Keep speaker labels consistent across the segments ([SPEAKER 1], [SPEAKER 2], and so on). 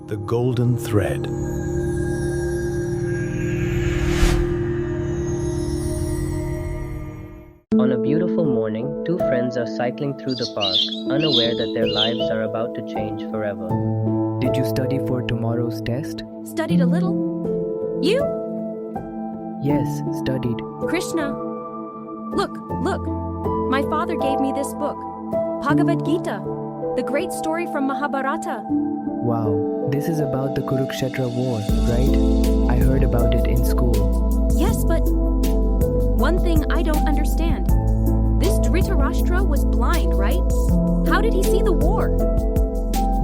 [SPEAKER 1] The Golden Thread.
[SPEAKER 2] On a beautiful morning, two friends are cycling through the park, unaware that their lives are about to change forever.
[SPEAKER 3] Did you study for tomorrow's test?
[SPEAKER 4] Studied a little. You?
[SPEAKER 3] Yes, studied.
[SPEAKER 4] Krishna. Look. My father gave me this book, Bhagavad Gita, the great story from Mahabharata.
[SPEAKER 3] Wow, this is about the Kurukshetra war, right? I heard about it in school.
[SPEAKER 4] Yes, but one thing I don't understand. This Dhritarashtra was blind, right? How did he see the war?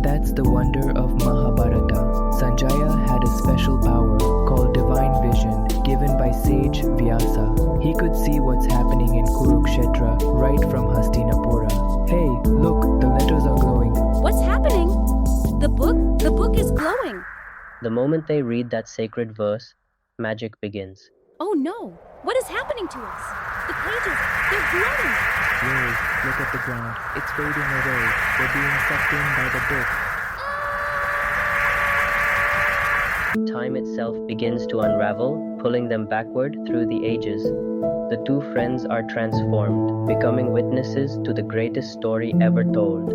[SPEAKER 3] That's the wonder of Mahabharata. Sanjaya had a special power called divine vision given by sage Vyasa. He could see what's happening in Kurukshetra right from Hastinapura. Hey, look, the letters are glowing.
[SPEAKER 4] What's happening? The book is glowing.
[SPEAKER 2] The moment they read that sacred verse, magic begins.
[SPEAKER 4] Oh no, what is happening to us? The pages, they're glowing.
[SPEAKER 3] Whoa, look at the ground. It's fading away. We're being sucked in by the book.
[SPEAKER 2] Time itself begins to unravel, pulling them backward through the ages. The two friends are transformed, becoming witnesses to the greatest story ever told.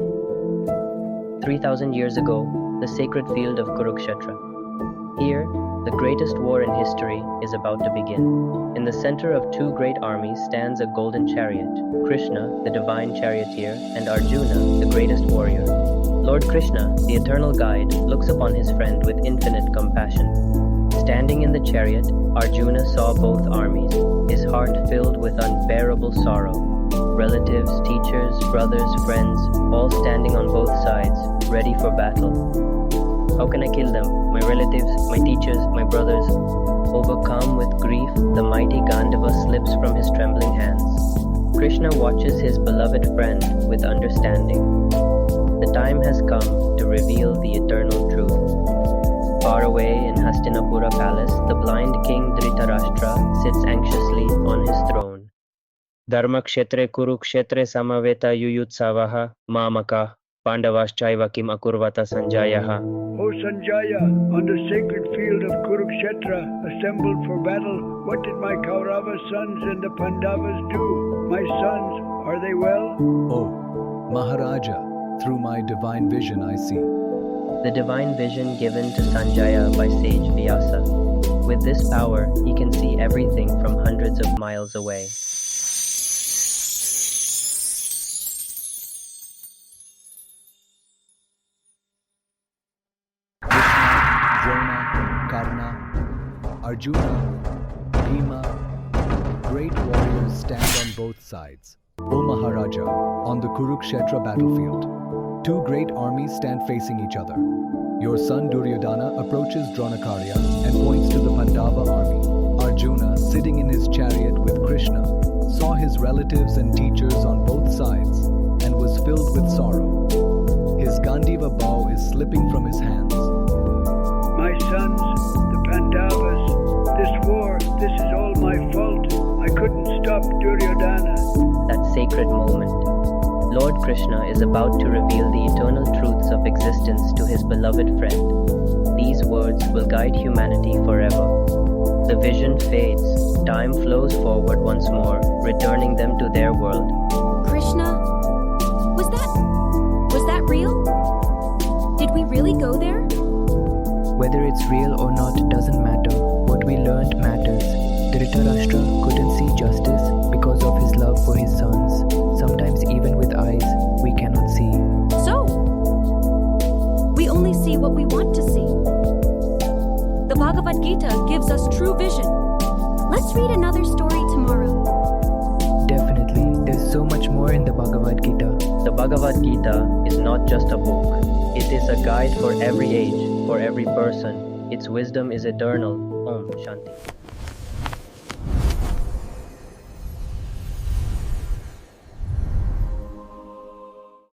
[SPEAKER 2] 3,000 years ago, the sacred field of Kurukshetra. Here, the greatest war in history is about to begin. In the center of two great armies stands a golden chariot, Krishna, the divine charioteer, and Arjuna, the greatest warrior. Lord Krishna, the eternal guide, looks upon his friend with infinite compassion. Standing in the chariot, Arjuna saw both armies, his heart filled with unbearable sorrow. Relatives, teachers, brothers, friends, all standing on both sides, ready for battle. How can I kill them? My relatives, my teachers, my brothers. Overcome with grief, the mighty Gandhava slips from his trembling hands. Krishna watches his beloved friend with understanding. The time has come to reveal the eternal truth. Far away in Hastinapura palace, the blind King Dhritarashtra sits anxiously on his throne. Dharmakshetre Kurukshetre samaveta yuyutsavaha mamaka Pandavas chaiva kim akurvata Sanjayaha.
[SPEAKER 5] O Sanjaya, on the sacred field of Kurukshetra, assembled for battle, what did my Kaurava sons and the Pandavas do? My sons, are they well?
[SPEAKER 1] Oh, Maharaja, through my divine vision I see.
[SPEAKER 2] The divine vision given to Sanjaya by sage Vyasa. With this power, he can see everything from hundreds of miles away.
[SPEAKER 1] Arjuna, Bhima, great warriors stand on both sides. O Maharaja, on the Kurukshetra Battlefield, two great armies stand facing each other. Your son Duryodhana approaches Dronakarya and points to the Pandava army. Arjuna, sitting in his chariot with Krishna, saw his relatives and teachers on both sides and was filled with sorrow. His Gandiva bow is slipping from his hands.
[SPEAKER 5] My sons, the Pandavas, this war, this is all my fault. I couldn't stop Duryodhana.
[SPEAKER 2] That sacred moment. Lord Krishna is about to reveal the eternal truths of existence to his beloved friend. These words will guide humanity forever. The vision fades. Time flows forward once more, returning them to their world.
[SPEAKER 4] Krishna, was that real? Did we really go there?
[SPEAKER 3] Whether it's real or not doesn't matter. What we learned matters. Dhritarashtra couldn't see justice because of his love for his sons. Sometimes even with eyes we cannot see.
[SPEAKER 4] So, we only see what we want to see. The Bhagavad Gita gives us true vision. Let's read another story tomorrow.
[SPEAKER 3] Definitely, there's so much more in the Bhagavad Gita.
[SPEAKER 2] The Bhagavad Gita is not just a book. It is a guide for every age, for every person. Its wisdom is eternal. Om Shanti.